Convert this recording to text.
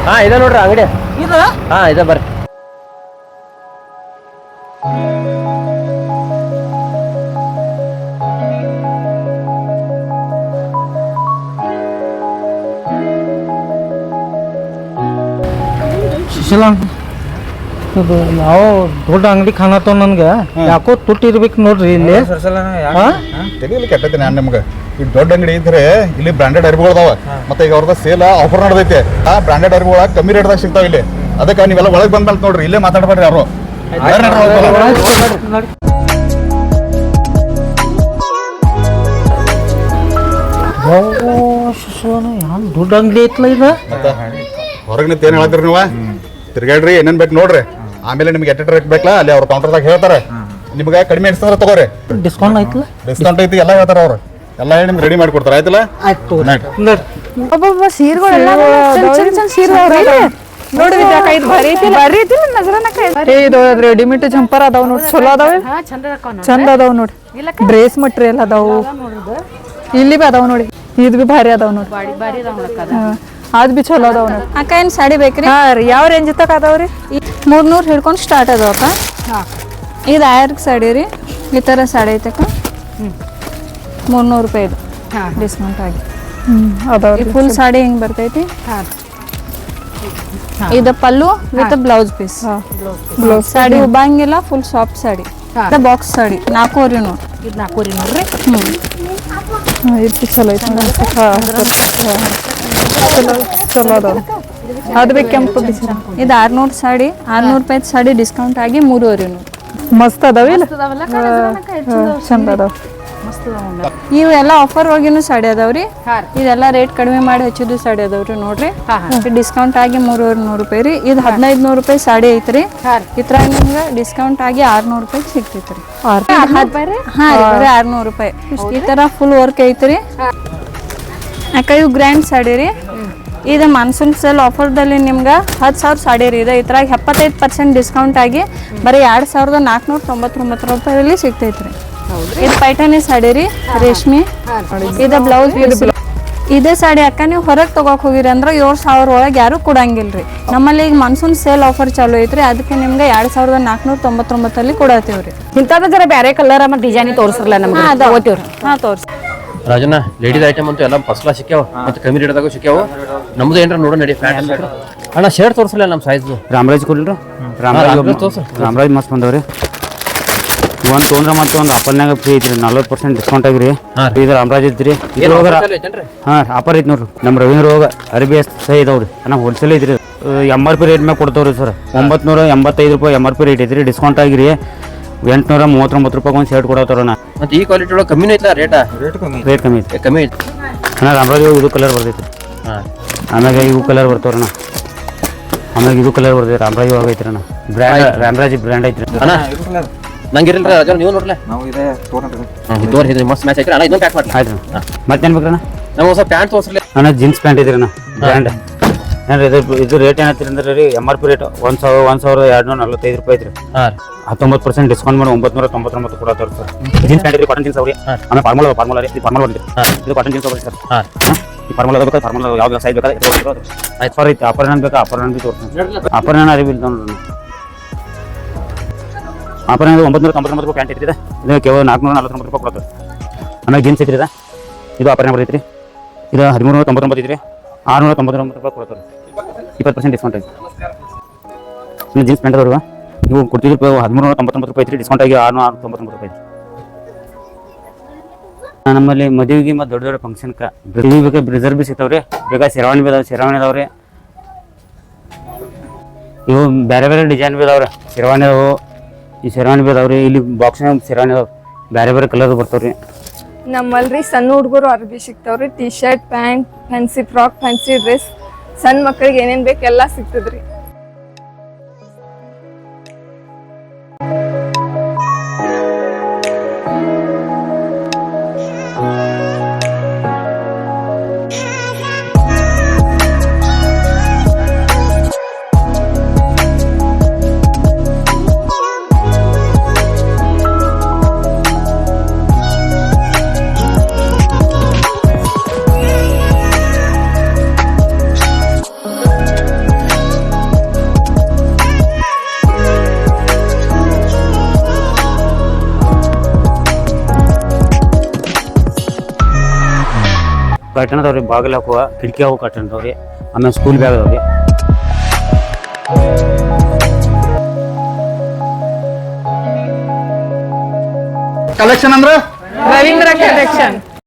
ಹಾ ಇದೆ ನೋಡ್ರಿ ಅಂಗಡಿ. ಹಾ ಇದೆ ಬರ್ರಿ. ಸುಶೀಲ ಇದು ನಾವು ದೊಡ್ಡ ಅಂಗಡಿ ಕಾಣತ್ತವ ನನ್ಗೆ ಯಾಕೋ ತುಟ್ಟಿ ಇರ್ಬೇಕು ನೋಡ್ರಿ ಇಲ್ಲಿ. ತೆಗಿಲಿ ಕೆಟ್ಟೈತಿ ನಾನು ನಿಮ್ಗೆ ಈ ದೊಡ್ಡ ಅಂಗಡಿ ಇದ್ರೆ ಇಲ್ಲಿ ಬ್ರಾಂಡೆಡ್ ಅರಿವುಗಳು ಅದಾವ. ಮತ್ತೆ ಈಗ ಅವ್ರದ ಸೇಲ್ ಆಫರ್ ನಡೆದೈತೆ. ಆ ಬ್ರಾಂಡೆಡ್ ಅರಿವುಗಳ ಕಮ್ಮಿ ರೇಟ್ದಾಗ ಸಿಗ್ತಾವ ಇಲ್ಲಿ. ಅದಕ್ಕೆ ನೀವೆಲ್ಲ ಒಳಗೆ ಬಂದ್ಮೇಲೆ ನೋಡ್ರಿ ಇಲ್ಲೇ ಮಾತಾಡ್ಬೇಡ್ರಿ ಯಾರು. ಯಾನ್ ದೊಡ್ಡ ಅಂಗಡಿ ಐತ್ಲ ಇದು. ಹೊರಗೆ ನಿಂತ ಏನ್ ಹೇಳ್ತೀರಿ ನೀವು? ತಿರ್ಗಾಡ್ರಿ ಏನೇನ್ ಬೇಕು ನೋಡ್ರಿ. ಆಮೇಲೆ ನಿಮ್ಗೆ ಎಟ್ಟ ರೇಟ್ ಬೇಕಲ್ಲ ಅಲ್ಲಿ ಅವ್ರ ಕೌಂಟರ್ದಾಗ ಹೇಳ್ತಾರೆ. ನಿಮ್ಗೆ ಕಡಿಮೆ ಅನ್ಸ್ತಂದ್ರೆ ತಗೋರಿ. ಡಿಸ್ಕೌಂಟ್ ಐತ್ಲ? ಡಿಸ್ಕೌಂಟ್ ಐತಿ ಎಲ್ಲ ಹೇಳ್ತಾರ ಅವ್ರು. ಎಲ್ಲ ನಿಮ್ಗೆ ರೆಡಿ ಮಾಡಿ ಕೊಡ್ತಾರ. ಆಯ್ತಲ್ಲ? ಒಬ್ಬೊಬ್ಬ ಸೀರೆಗಳೆಲ್ಲ ಇದು ರೆಡಿಮೇಡ್ ಜಂಪರ್ ಅದಾವ ನೋಡಿ, ಚಲೋ ಅದಾವ, ಚಂದ ಅದಾವ ನೋಡಿ. ಡ್ರೆಸ್ ಮಟೀರಿಯಲ್ ಅದಾವು, ಇಲ್ಲಿ ಬಿ ಅದಾವ ನೋಡಿ. ಇದು ಬಿ ಭಾರಿ ಅದಾವ ನೋಡಿ, ಅದ್ ಬಿ ಚಲೋ ಅದಾವ ನೋಡಿ. ಅಕ್ಕ ಏನ್ ಸಾಡಿ ಬೇಕ್ರಿ? ಹಾ ರೀ, ಯಾವ ರೇಂಜ್ ತಕ ಅದಾವ್ರಿ? 300 ಹಿಡ್ಕೊಂಡು ಸ್ಟಾರ್ಟ್ ಅದಾವ ಅಕ್ಕ. ಇದು 1000 ಸಾಡಿ ರೀ. ಈ ತರ ಸಾಡಿ ಐತಕ್ಕ 300 ರೂಪಾಯಿ ಇದು ಡಿಸ್ಕೌಂಟ್ ಆಗಿ. ಅದಾವ್ರಿ. ಫುಲ್ ಸಾಡಿ ಹಿಂಗ್ ಬರ್ತೈತಿ. ಇದು pallu with blouse piece. Sari ಉಬ್ಬಂಗಿಲ್ಲ, full soft sari. Box sari 400 ನೋಡಿ. ಇದು 400 ನೋಡ್ರಿ. ಇದು ಚಲೋ ಐತಿ. ಚಲೋ ಅದಾವ. ಅದು ಬಿ ಕೆಂಪು ಬಿಸಿ. ಇದು 600 ಸಾಡಿ, 600 ರೂಪಾಯಿ ಸಾಡಿ ಡಿಸ್ಕೌಂಟ್ ಆಗಿ 300 ನೋಡಿ. ಮಸ್ತ್ ಅದಾವಿಲ್ಲ, ಚಂದ ಅದಾವ. ಇವೆಲ್ಲ ಆಫರ್ ಒಳಗಿನೂ ಸಾಡಿ ಅದಾವ್ರಿ. ಇದೆಲ್ಲ ರೇಟ್ ಕಡಿಮೆ ಮಾಡಿ ಹಚ್ಚಿದ್ದು ಸಾಡಿ ಅದಾವ್ರಿ ನೋಡ್ರಿ. ಡಿಸ್ಕೌಂಟ್ ಆಗಿ 300 ರೂಪಾಯಿ ರೀ. ಇದು 1500 ರೂಪಾಯಿ ಸಾಡಿ ಐತ್ರಿ. ಇತರ ನಿಮ್ಗೆ ಡಿಸ್ಕೌಂಟ್ ಆಗಿ 600 ರೂಪಾಯಿ ಸಿಗ್ತೈತ್ರಿ. ಹಾ ರೀ, ಬರೀ 600 ರೂಪಾಯಿ. ಈ ತರ ಫುಲ್ ವರ್ಕ್ ಐತ್ರಿ ಅಕ್ಕ. ಇವು ಗ್ರ್ಯಾಂಡ್ ಸಾಡಿ ರೀ. ಇದು ಮಾನ್ಸೂನ್ ಸೇಲ್ ಆಫರ್ದಲ್ಲಿ ನಿಮ್ಗೆ 10,000 ಸಾಡಿ ರೀ. ಇದು ಇದ್ರಾಗ 75% ಡಿಸ್ಕೌಂಟ್ ಆಗಿ ಬರೀ 2499 ರೂಪಾಯಲ್ಲಿ ಸಿಗ್ತೈತ್ರಿ. ಇದು ಪೈಠಾನಿ ಸಾಡಿ ರೀ, ರೇಷ್ಮೆ. ಇದು ಬ್ಲೌಸ್ ಪೀಸ್. ಇದೇ ಸಾಡಿ ಅಕ್ಕ ನೀವು ಹೊರಗೆ ತಗೋಕ್ ಹೋಗಿರಿ ಅಂದ್ರೆ 7,000 ಒಳಗೆ ಯಾರು ಕೊಡಂಗಿಲ್ರಿ. ನಮ್ಮಲ್ಲಿ ಈಗ ಮಾನ್ಸೂನ್ ಸೇಲ್ ಆಫರ್ ಚಾಲು ಐತ್ರಿ. ಅದಕ್ಕೆ ನಿಮ್ಗೆ 2499 ಕೊಡತ್ತೀವ್ರಿ. ಇಂಥದ್ದು ಜರ ಬೇರೆ ಕಲರ್ ಮತ್ತು ಡಿಸೈನ್ ತೋರಿಸ್ರಲ್ಲ ನಮ್ಗೆ. ಹಾ ತೋರ್ಸಿ. ರಾಜಣ್ಣ ಲೇಡೀಸ್ ಐಟಮ್ ಅಂತೂ ಎಲ್ಲ ಫಸ್ಟ್ ಕ್ಲಾಸ್ ಸಿಕ್ಕ್ಯಾವ. ಮತ್ತೆ ಕಮ್ಮಿ ರೇಟ್ದಾಗ ಸಿಕ್ಕ್ಯಾವ. ನಮ್ದು ಏನಾರ ನೋಡೋ ನಡಿ. ಪ್ಯಾಂಟ್ ಅಣ್ಣ ಶರ್ಟ್ ತೋರಿಸಲ್ಲ ನಮ್ಮ ಸೈಜ್. ರಾಮರಾಜ್ ಕೊಡ್ರಿ. ರಾಮರಾಜ್ ಮಸ್ತ್ ಬಂದವ್ರಿ. ಒಂದು ತೊಗೊಂಡ್ರೆ ಮತ್ತೆ ಒಂದು ಆಫರ್ನಾಗ ಫ್ರೀ ಐತ್ರಿ. 40% ಡಿಸ್ಕೌಂಟ್ ಆಗಿರಿ. ಇದು ರಾಮರಾಜ್ ಐತ್ರಿ. ಹಾಂ ಆಫರ್ ಐತಿ ನೋಡ್ರಿ. ನಮ್ಮ ರವೀಂದ್ರ ಹೋಗ ಅರಬಿ ಸೈ ಇದಾವ್ರಿ. ನಾವು ಹೋಲ್ಸೇಲ್ ಐತ್ರಿ. MRP ರೇಟ್ ಮ್ಯಾಗ ಕೊಡ್ತಾವ್ರಿ ಸರ್. 985 ರೂಪಾಯಿ MRP ರೇಟ್ ಐತ್ರಿ. ಡಿಸ್ಕೌಂಟ್ ಆಗಿರಿ 839 ರೂಪಾಯಿ ಒಂದು ಶರ್ಟ್ ಕೊಡತ್ತಾರಣ್ಣ. ಮತ್ತೆ ಈ ಕ್ವಾಲಿಟಿ ಒಳಗೆ ಕಮ್ಮಿನೇ ಐತಲ್ಲ ರೇಟ್ ಕಮ್ಮಿ ಐತಿ. ಕಮ್ಮಿ ಐತಿ ಅಣ್ಣ. ರಾಮರಾಜ್ ಇದು ಕಲರ್ ಬರ್ತೈತಿ. ಆಮ್ಯಾಗ ಇವು ಕಲರ್ ಬರ್ತಾವ್ರಣ್ಣ. ಆಮ್ಯಾಗ ಇದು ಕಲರ್ ಬರ್ತೈತಿ. ರಾಮರಾಜ್ ಒಳಗೆ ಐತ್ರಿ ಅಣ್ಣ. ರಾಮರಾಜ್ ಬ್ರ್ಯಾಂಡ್ ಐತ್ರಿ ಅಣ್ಣ. ನಂಗಿರಲ್ರಿ ರಾಜ, ನೀವು ನೋಡ್ರಲ್ಲ. ಇದು ಮಸ್ತ್ ಮ್ಯಾಚ್ ಐತ್ರಿ ಅಣ್ಣ. ಇದೊಂದು ಪ್ಯಾಕ್ ಮಾಡ್ರಿ. ಆಯ್ತು. ಮತ್ತೇನು ಬೇಕ್ರಣ್ಣ? ನಮ್ಗೆ ಹೊಸ ಪ್ಯಾಂಟ್ ತೋರಿಸ್ಲಿ ಅಣ್ಣ. ಜೀನ್ಸ್ ಪ್ಯಾಂಟ್ ಐತ್ರಿ ಅಣ್ಣ, ಬ್ರ್ಯಾಂಡ್. ಏನ್ರಿ ಇದು ರೇಟ್ ಏನತ್ತೀರಿ ಅಂದ್ರೆ ರೀ MRP ರೇಟ್ 1,245 ರೂಪಾಯಿ ಐತ್ರಿ. 19% ಡಿಸ್ಕೌಂಟ್ ಮಾಡಿ 999 ಕೊಡತ್ತಾರೆ ಸರ್. ಜೀನ್ಸ್ ಪ್ಯಾಂಟ್ ಐತ್ರಿ, ಕಾಟನ್ ಜೀನ್ಸ್ ಅವ್ರಿ. ಆಮೇಲೆ ಫಾರ್ಮಲ್ ರೀ. ಇದು ಫಾರ್ಮಲ್ ಬಂದ್ರಿ. ಇದು ಕಾಟನ್ ಜೀನ್ಸ್ ಅವ್ರಿ ಸರ್. ಈ ಫಾರ್ಮಲ್ ಬೇಕಾದ್ರೆ ಫಾರ್ಮಲ್ ಯಾವ್ದು ಸೈಜ್ ಬೇಕಾದ್ರೆ ಆಫರ್ ಐತಿ. ಆಫರ್ ಏನ್ ಬೇಕಾ ಆಫರ್ ಏನ್ ಬಿ ತೋರಿಸ್ತೀನಿ. ಆಫರ್ ಏನ ಅರಿವಿಲ್ಲ ನೋಡ್ರಿ. ಆಫರ್ ಏನಾದ್ರು 999 ರೂಪಾಯಿ ಪ್ಯಾಂಟ್ ಐತ್ರಿ. ಇದು ಕೇವಲ 449 ರೂಪಾಯಿ ಕೊಡ್ತಾರೆ. ಆಮೇಲೆ ಜೀನ್ಸ್ ಐತ್ರಿ. ಇದು ಆಫರ್ ಏನ್ ಬರ್ತೈತ್ರಿ. ಇದು 1399 ಐತ್ರಿ. 699 ರೂಪಾಯಿ ಕೊಡ್ತಾರೆ. 20% ಡಿಸ್ಕೌಂಟ್ ಐತಿ. ಇನ್ನು ಜೀನ್ಸ್ ಪ್ಯಾಂಟ್ ಅದಾವ ಇವು ಕೊಡ್ತಿದ್ರು 1399 ರೂಪಾಯಿ ಐತ್ರಿ. ಡಿಸ್ಕೌಂಟ್ ಆಗಿ 699 ರೂಪಾಯಿ ಐತಿ. ನಮ್ಮಲ್ಲಿ ಮದುವೆಗೆ ಮತ್ತು ದೊಡ್ಡ ದೊಡ್ಡ ಫಂಕ್ಷನ್ಗೆ ಬೇಕಾ ಬ್ರಿಸರ್ ಬಿ ಸಿಗ್ತಾವ್ರಿ. ಬೇಕಾ ಶೇರ್ವಾಣಿ ಅದಾವ್ರಿ. ಇವು ಬೇರೆ ಬೇರೆ ಡಿಸೈನ್ ಬಿ ಅದಾವ್ರಿ. ಶೇರ್ವಾಣಿ ಅದಾವು. ಈ ಶೇರ್ವಾಣಿ ಬಿ ಅದಾವ್ರಿ. ಇಲ್ಲಿ ಬಾಕ್ಸ್ನಾಗ ಶೇರ್ವಾಣಿ ಅದಾವ. ಬೇರೆ ಬೇರೆ ಕಲರ್ ಬರ್ತಾವ್ರಿ. ನಮ್ಮಲ್ರಿ ಸಣ್ಣ ಹುಡುಗರು ಅರ್ಬಿ ಸಿಗ್ತಾವ್ರಿ. T shirt, pant, fancy frock, fancy dress, ಸಣ್ಣ ಮಕ್ಕಳಿಗೆ ಏನೇನ್ ಬೇಕು ಎಲ್ಲ ಸಿಗ್ತದ್ರಿ. ಕರ್ಟನ್ ಅದಾವ್ರಿ, ಬಾಗಿಲು ಹಾಕುವ ಕಿಟಕಿ ಹಾಕುವ ಕರ್ಟನ್ ಅದಾವ್ರಿ. ಆಮೇಲೆ ಸ್ಕೂಲ್ ಬ್ಯಾಗ್ ಅದಾವ್ರಿ. ಕಲೆಕ್ಷನ್ ಅಂದ್ರೆ ರವೀಂದ್ರ ಕಲೆಕ್ಷನ್